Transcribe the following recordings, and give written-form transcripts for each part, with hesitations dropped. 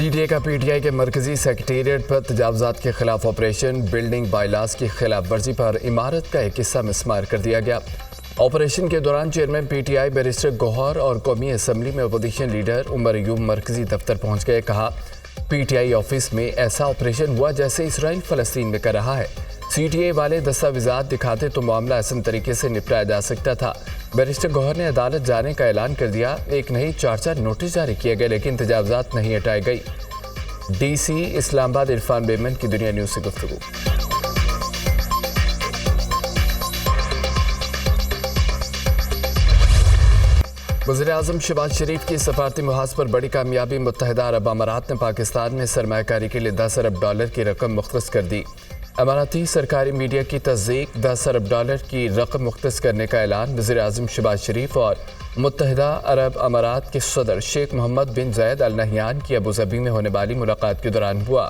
پی T آئی کا پی T آئی کے مرکزی سیکریٹریٹ پر تجاوزات کے خلاف آپریشن بلڈنگ بائی لاز کی خلاف ورزی پر عمارت کا ایک حصہ مسمار کر دیا گیا۔ آپریشن کے دوران chairman P T I barrister Gohar اور قومی اسمبلی میں اپوزیشن لیڈر عمر ایوب مرکزی دفتر پہنچ گئے۔ کہا پی ٹی آئی آفس میں ایسا آپریشن ہوا جیسے اسرائیل فلسطین میں کر رہا ہے۔ سی ٹی اے والے دستاویزات دکھاتے تو معاملہ احسن طریقے سے نپٹایا جا سکتا تھا۔ بیرسٹر گوہر نے عدالت جانے کا اعلان کر دیا۔ ایک نہیں 4 نوٹس جاری کیے گئے لیکن تجاوزات نہیں ہٹائے گئی۔ ڈی سی اسلام آباد عرفان بیمن کی دنیا نیوز سے گفتگو۔ وزیر اعظم شہباز شریف کی سفارتی محاذ پر بڑی کامیابی۔ متحدہ عرب امارات نے پاکستان میں سرمایہ کاری کے لیے $10 ارب کی رقم مختص کر دی۔ اماراتی سرکاری میڈیا کی تصدیق، $10 ارب کی رقم مختص کرنے کا اعلان وزیر اعظم شہباز شریف اور متحدہ عرب امارات کے صدر شیخ محمد بن زاید ال نہیان کی ابوظہبی میں ہونے والی ملاقات کے دوران ہوا۔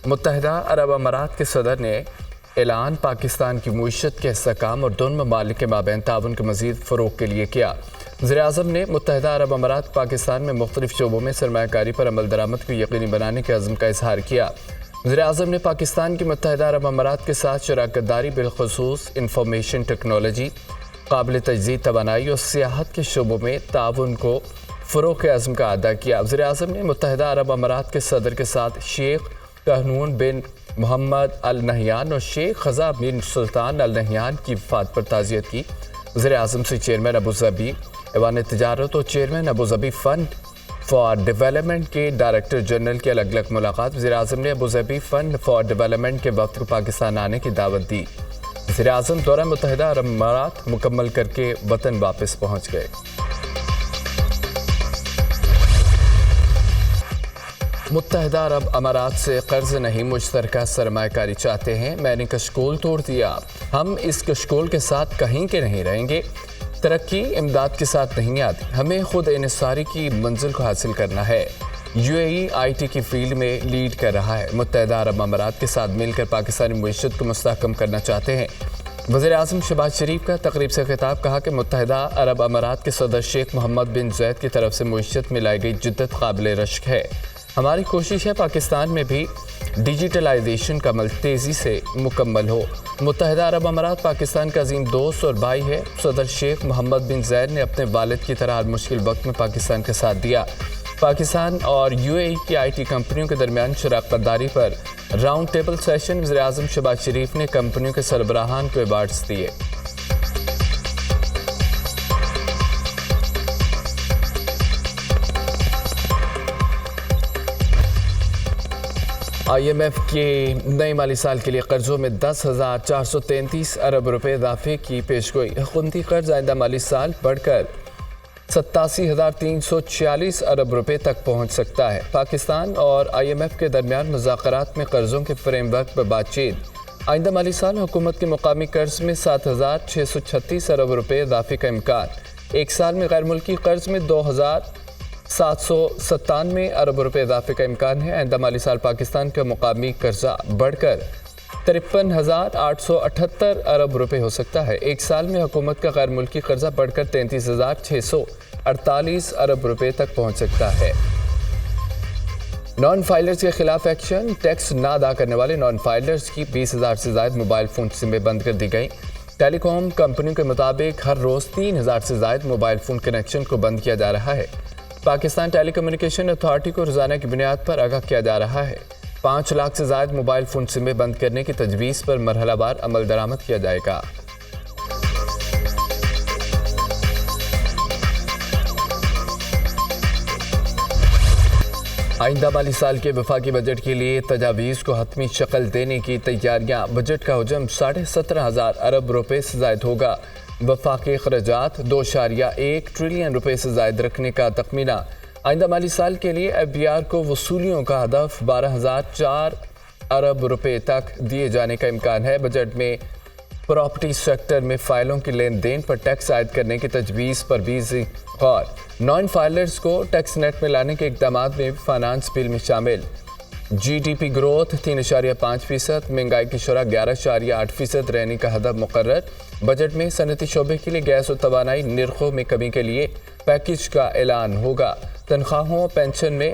متحدہ عرب امارات کے صدر نے اعلان پاکستان کی معیشت کے استحکام اور دونوں ممالک کے مابین تعاون کے مزید فروغ کے لیے کیا۔ وزیر اعظم نے متحدہ عرب امارات پاکستان میں مختلف شعبوں میں سرمایہ کاری پر عمل درآمد کو یقینی بنانے کے عزم کا اظہار کیا۔ وزیر اعظم نے پاکستان کی متحدہ عرب امارات کے ساتھ شراکت داری بالخصوص انفارمیشن ٹیکنالوجی، قابل تجدید توانائی اور سیاحت کے شعبوں میں تعاون کو فروغ کے عزم کا اعادہ کیا۔ وزیر اعظم نے متحدہ عرب امارات کے صدر کے ساتھ شیخ طاہون بن محمد ال نہیان اور شیخ خزہ بن سلطان ال نہیان کی وفات پر تعزیت کی۔ وزیر اعظم سے چیئرمین ابوظہبی ایوان تجارت اور chairman Abu Dhabi fund for development کے ڈائریکٹر جنرل کی الگ الگ ملاقات۔ وزیر اعظم نے ابوظہبی فنڈ فار ڈیولپمنٹ کے وفد کو پاکستان آنے کی دعوت دی۔ وزیر اعظم دورہ متحدہ عرب امارات مکمل کر کے وطن واپس پہنچ گئے۔ متحدہ عرب امارات سے قرض نہیں، مشترکہ سرمایہ کاری چاہتے ہیں۔ میں نے کشکول توڑ دیا، ہم اس کشکول کے ساتھ کہیں کے نہیں رہیں گے۔ ترقی امداد کے ساتھ نہیں آتی، ہمیں خود انحصاری کی منزل کو حاصل کرنا ہے۔ You a E I T کی فیلڈ میں لیڈ کر رہا ہے، متحدہ عرب امارات کے ساتھ مل کر پاکستانی معیشت کو مستحکم کرنا چاہتے ہیں۔ وزیر اعظم شہباز شریف کا تقریب سے خطاب، کہا کہ متحدہ عرب امارات کے صدر شیخ محمد بن زاید کی طرف سے معیشت میں لائی گئی جدت قابل رشک ہے۔ ہماری کوشش ہے پاکستان میں بھی ڈیجیٹلائزیشن کا عمل تیزی سے مکمل ہو۔ متحدہ عرب امارات پاکستان کا عظیم دوست اور بھائی ہے۔ صدر شیخ محمد بن زاید نے اپنے والد کی طرح ہر مشکل وقت میں پاکستان کا ساتھ دیا۔ پاکستان اور یو اے ای کی آئی ٹی کمپنیوں کے درمیان شراکت داری پر راؤنڈ ٹیبل سیشن۔ وزیر اعظم شہباز شریف نے کمپنیوں کے سربراہان کو ایوارڈز دیے۔ آئی ایم ایف کے نئے مالی سال کے لیے قرضوں میں $10,433 ارب اضافے کی پیشگوئی۔ حکومتی قرض آئندہ مالی سال بڑھ کر $87,346 ارب تک پہنچ سکتا ہے۔ پاکستان اور آئی ایم ایف کے درمیان مذاکرات میں قرضوں کے فریم ورک پر بات چیت۔ آئندہ مالی سال حکومت کے مقامی قرض میں $7,636 ارب اضافے کا امکان۔ ایک سال میں غیر ملکی قرض میں $2,797 ارب اضافے کا امکان ہے۔ آئندہ مالی سال پاکستان کا مقامی قرضہ بڑھ کر $53,878 ارب ہو سکتا ہے۔ ایک سال میں حکومت کا غیر ملکی قرضہ بڑھ کر $33,648 ارب تک پہنچ سکتا ہے۔ نان فائلرز کے خلاف ایکشن۔ ٹیکس نہ ادا کرنے والے نان فائلرز کی 20,000 سے زائد موبائل فون سمیں بند کر دی گئیں۔ ٹیلی کام کمپنیوں کے مطابق ہر روز 3,000 سے زائد موبائل فون کنیکشن کو بند کیا جا رہا ہے۔ پاکستان ٹیلی کمیونیکیشن اتھارٹی کو روزانہ کی بنیاد پر آگاہ کیا جا رہا ہے۔ 5 لاکھ سے زائد موبائل فون سمیں بند کرنے کی تجویز پر مرحلہ وار عمل درآمد کیا جائے گا۔ آئندہ مالی سال کے وفاقی بجٹ کے لیے تجاویز کو حتمی شکل دینے کی تیاریاں۔ بجٹ کا حجم 17,500 ارب سے زائد ہوگا۔ وفاقی اخراجات $2.1 ٹریلین سے زائد رکھنے کا تخمینہ۔ آئندہ مالی سال کے لیے ایف بی آر کو وصولیوں کا ہدف 12,004 ارب تک دیے جانے کا امکان ہے۔ بجٹ میں پراپرٹی سیکٹر میں فائلوں کی لین دین پر ٹیکس عائد کرنے کی تجویز پر بھی غور۔ نان فائلرز کو ٹیکس نیٹ میں لانے کے اقدامات میں فائنانس بل میں شامل۔ جی ڈی پی گروتھ 3.5%، مہنگائی کی شرح 11.8% رہنے کا ہدف مقرر۔ بجٹ میں صنعتی شعبے کے لیے گیس اور توانائی نرخوں میں کمی کے لیے پیکیج کا اعلان ہوگا۔ تنخواہوں اور پینشن میں